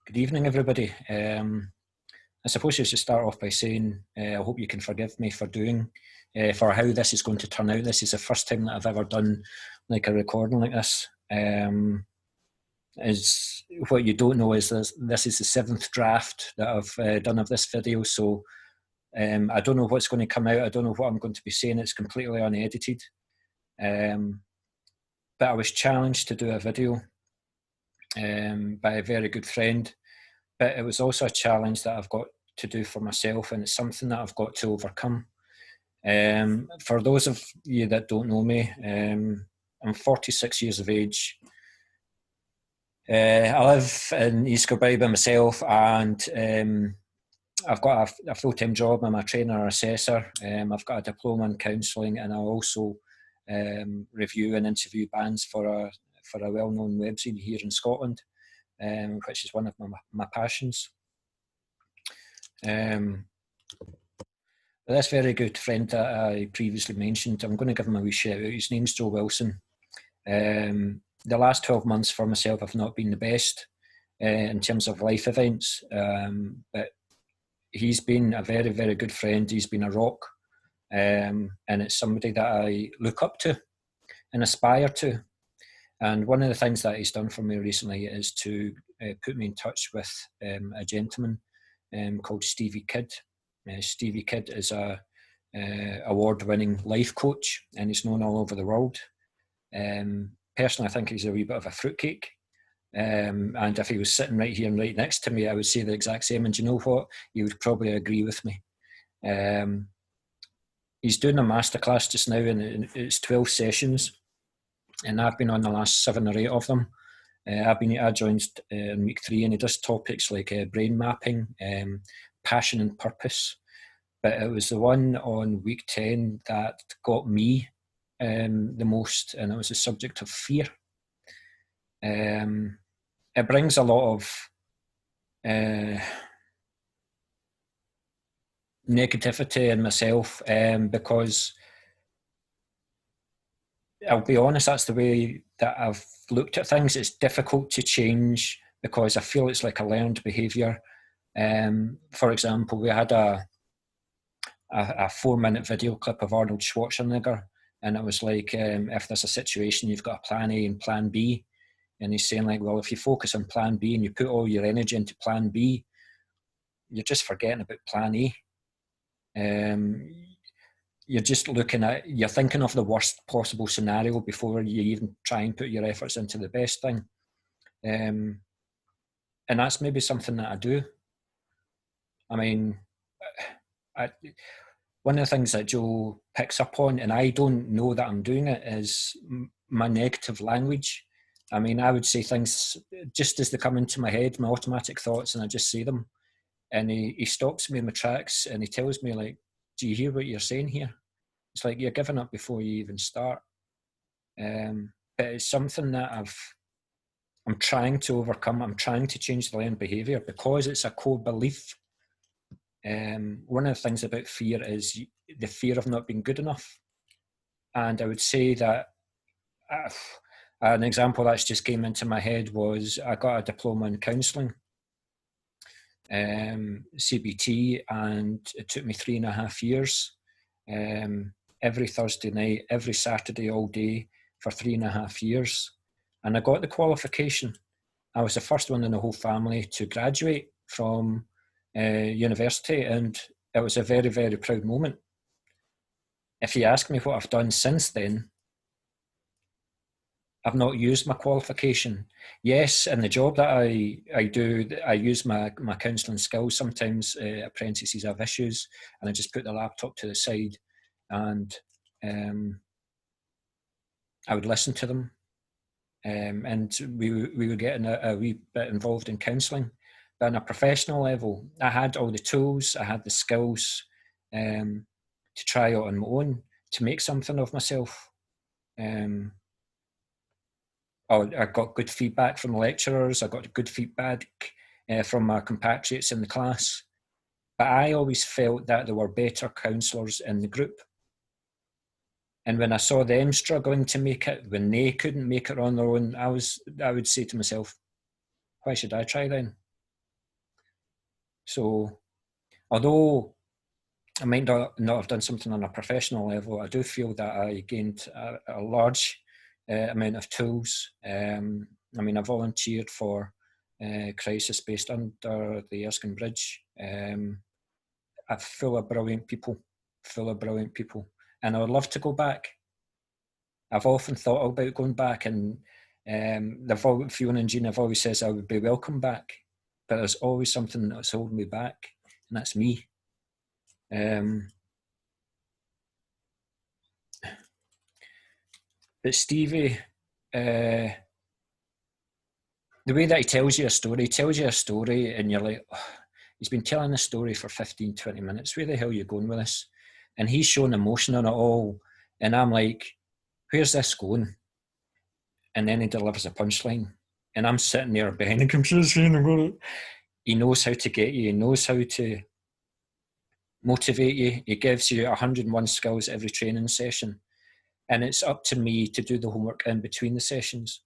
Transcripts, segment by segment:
Good evening, everybody. I suppose I should start off by saying I hope you can forgive me for for how this is going to turn out. This is the first time that I've ever done like a recording like this. Is what you don't know is this is the seventh draft that I've done of this video. So I don't know what's going to come out. I don't know what I'm going to be saying. It's completely unedited. But I was challenged to do a video by a very good friend. But it was also a challenge that I've got to do for myself, and it's something that I've got to overcome. For those of you that don't know me, I'm 46 years of age. I live in East Kilbride by myself, and I've got a full-time job. I'm a trainer or assessor. I've got a diploma in counselling, and I also review and interview bands for a well-known webzine here in Scotland, which is one of my passions. This very good friend that I previously mentioned, I'm going to give him a wee shout out. His name's Joe Wilson. The last 12 months for myself have not been the best in terms of life events, but he's been a very, very good friend. He's been a rock, and it's somebody that I look up to and aspire to. And one of the things that he's done for me recently is to put me in touch with a gentleman called Stevie Kidd. Stevie Kidd is a award-winning life coach, and he's known all over the world. Personally, I think he's a wee bit of a fruitcake. And if he was sitting right here and right next to me, I would say the exact same. And you know what? He would probably agree with me. He's doing a masterclass just now, and it's 12 sessions. And I've been on the last 7 or 8 of them. I joined in week 3, and he does topics like brain mapping, passion and purpose. But it was the one on week 10 that got me the most, and it was the subject of fear. It brings a lot of negativity in myself, because I'll be honest, that's the way that I've looked at things. It's difficult to change because I feel it's like a learned behaviour. For example, we had a 4-minute video clip of Arnold Schwarzenegger, and it was like, if there's a situation, you've got a plan A and plan B. And he's saying like, well, if you focus on plan B and you put all your energy into plan B, you're just forgetting about plan A. You're just you're thinking of the worst possible scenario before you even try and put your efforts into the best thing. And that's maybe something that I do. I mean, one of the things that Joe picks up on, and I don't know that I'm doing it, is my negative language. I mean, I would say things just as they come into my head, my automatic thoughts, and I just say them. And he stops me in my tracks, and he tells me like, do you hear what you're saying here? It's like you're giving up before you even start. But it's something that I'm trying to overcome. I'm trying to change the learned behaviour because it's a core belief. One of the things about fear is the fear of not being good enough. And I would say that an example that's just came into my head was I got a diploma in counselling, CBT, and it took me 3.5 years. Every Thursday night, every Saturday, all day for 3.5 years. And I got the qualification. I was the first one in the whole family to graduate from university, and it was a very, very proud moment. If you ask me what I've done since then, I've not used my qualification. Yes, in the job that I do, I use my counselling skills. Sometimes apprentices have issues, and I just put the laptop to the side, and I would listen to them, and we were getting a wee bit involved in counselling. But on a professional level, I had all the tools, I had the skills to try out on my own, to make something of myself. I got good feedback from the lecturers, I got good feedback from my compatriots in the class. But I always felt that there were better counsellors in the group. And when I saw them struggling to make it, when they couldn't make it on their own, I would say to myself, why should I try then? So although I might not have done something on a professional level, I do feel that I gained a large amount of tools. I mean, I volunteered for crisis based under the Erskine Bridge. Full of brilliant people, and I would love to go back. I've often thought about going back, and Fiona and Jean have always says I would be welcome back, but there's always something that's holding me back, and that's me. But Stevie, the way that he tells you a story and you're like, oh, he's been telling a story for 15, 20 minutes. Where the hell are you going with this? And he's showing emotion on it all. And I'm like, where's this going? And then he delivers a punchline. And I'm sitting there behind the computer screen. He knows how to get you. He knows how to motivate you. He gives you 101 skills every training session. And it's up to me to do the homework in between the sessions.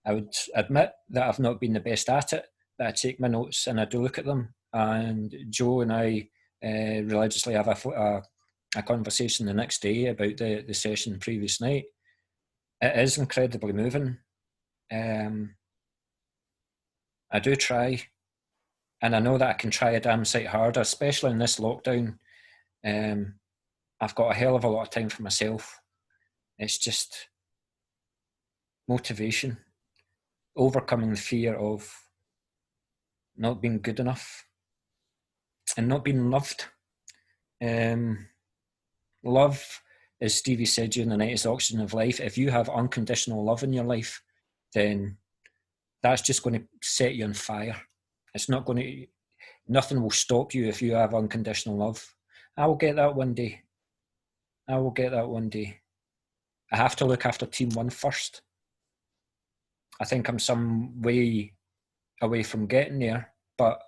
I would admit that I've not been the best at it, but I take my notes and I do look at them. And Joe and I religiously have a conversation the next day about the session the previous night. It is incredibly moving. I do try, and I know that I can try a damn sight harder, especially in this lockdown. I've got a hell of a lot of time for myself. It's just motivation, overcoming the fear of not being good enough and not being loved. Love, as Stevie said during the night, is the oxygen of life. If you have unconditional love in your life, then that's just going to set you on fire. It's not going to, nothing will stop you if you have unconditional love. I will get that one day. I will get that one day. I have to look after Team 1 first. I think I'm some way away from getting there, but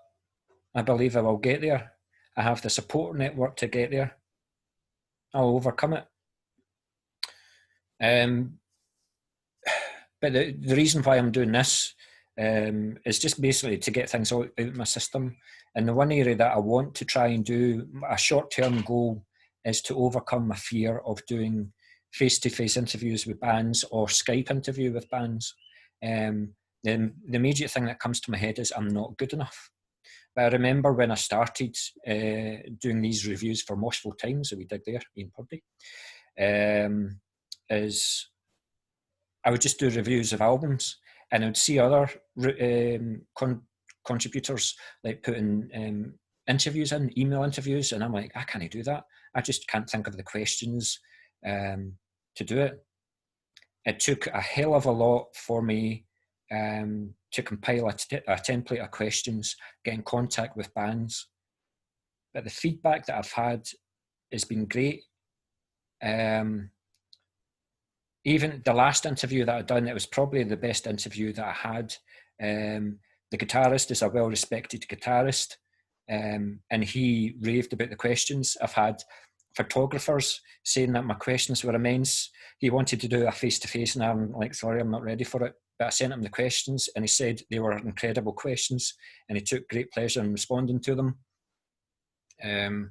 I believe I will get there. I have the support network to get there. I'll overcome it. But the reason why I'm doing this is just basically to get things out of my system. And the one area that I want to try and do, a short-term goal, is to overcome my fear of doing face-to-face interviews with bands or Skype interview with bands. The immediate thing that comes to my head is I'm not good enough. But I remember when I started doing these reviews for Moshville Times that we did there in Purdy, is I would just do reviews of albums, and I would see other contributors like putting interviews in, email interviews, and I'm like, I can't do that. I just can't think of the questions to do it. It took a hell of a lot for me to compile a template of questions, get in contact with bands. But the feedback that I've had has been great. Even the last interview that I'd done, it was probably the best interview that I had. The guitarist is a well-respected guitarist, and he raved about the questions. I've had photographers saying that my questions were immense. He wanted to do a face-to-face, and I'm like, sorry, I'm not ready for it. But I sent him the questions, and he said they were incredible questions, and he took great pleasure in responding to them. A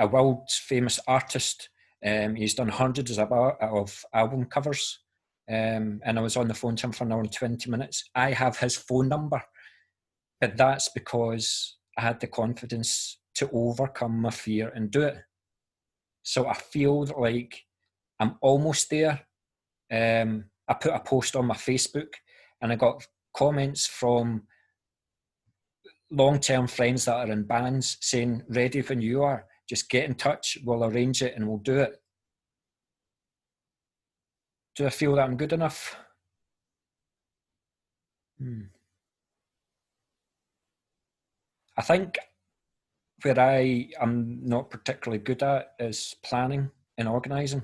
world famous artist, he's done hundreds of album covers, and I was on the phone to him for an hour and 20 minutes. I have his phone number, but that's because I had the confidence to overcome my fear and do it. So I feel like I'm almost there. I put a post on my Facebook, and I got comments from long-term friends that are in bands saying, ready when you are, just get in touch, we'll arrange it and we'll do it. Do I feel that I'm good enough? I think where I am not particularly good at is planning and organising.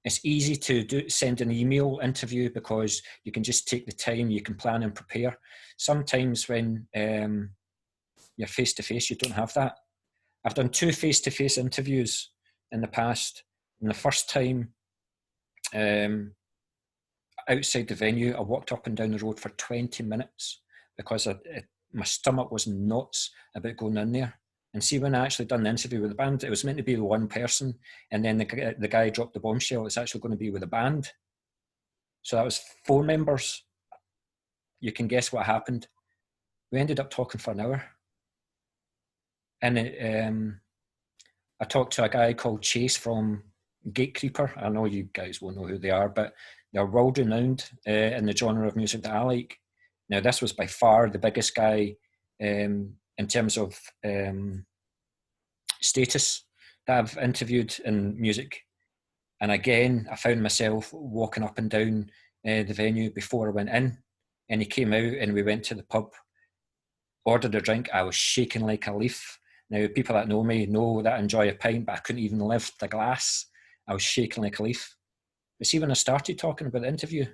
It's easy to send an email interview because you can just take the time, you can plan and prepare. Sometimes when you're face-to-face, you don't have that. I've done 2 face-to-face interviews in the past. And the first time, outside the venue, I walked up and down the road for 20 minutes because my stomach was nuts about going in there. And see, when I actually done the interview with the band, it was meant to be one person, and then the guy dropped the bombshell. It's actually going to be with a band. So that was 4 members. You can guess what happened. We ended up talking for an hour. And I talked to a guy called Chase from Gatekeeper. I know you guys won't know who they are, but they're world renowned in the genre of music that I like. Now, this was by far the biggest guy in terms of status that I've interviewed in music. And again, I found myself walking up and down the venue before I went in. And he came out and we went to the pub, ordered a drink. I was shaking like a leaf. Now, people that know me know that I enjoy a pint, but I couldn't even lift the glass. I was shaking like a leaf. But see, when I started talking about the interview,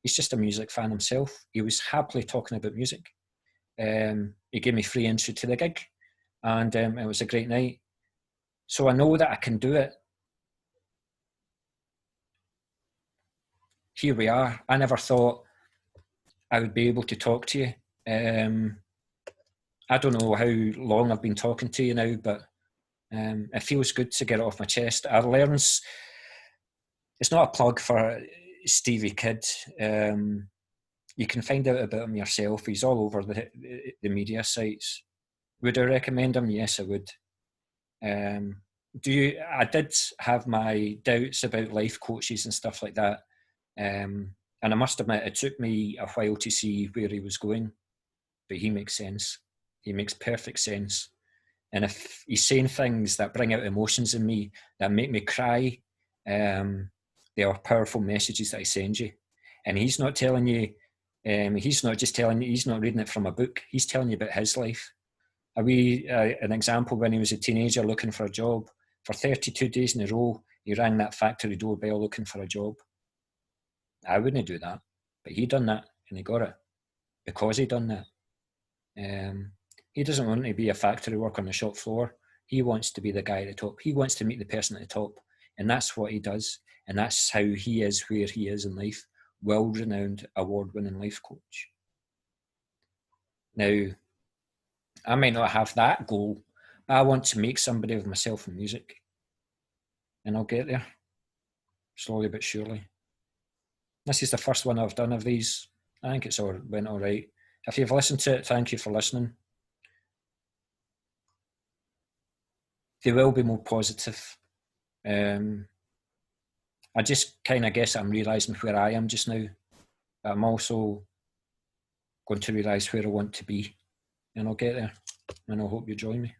he's just a music fan himself. He was happily talking about music. He gave me free entry to the gig, and it was a great night. So I know that I can do it. Here we are. I never thought I would be able to talk to you. I don't know how long I've been talking to you now, but it feels good to get it off my chest. I learned, it's not a plug for Stevie Kidd. You can find out about him yourself. He's all over the media sites. Would I recommend him? Yes, I would. I did have my doubts about life coaches and stuff like that. And I must admit, it took me a while to see where he was going, but he makes sense. He makes perfect sense. And if he's saying things that bring out emotions in me, that make me cry, they are powerful messages that I send you. And he's not telling you, he's not just telling you, he's not reading it from a book. He's telling you about his life. An example, when he was a teenager looking for a job, for 32 days in a row, he rang that factory doorbell looking for a job. I wouldn't do that, but he done that and he got it because he done that. He doesn't want to be a factory worker on the shop floor. He wants to be the guy at the top. He wants to meet the person at the top, and that's what he does, and that's how he is where he is in life. World-renowned, award-winning life coach. Now, I might not have that goal, but I want to make somebody of myself in music, and I'll get there, slowly but surely. This is the first one I've done of these. I think went all right. If you've listened to it, thank you for listening. They will be more positive. I just kind of guess I'm realising where I am just now. I'm also going to realise where I want to be, and I'll get there, and I hope you join me.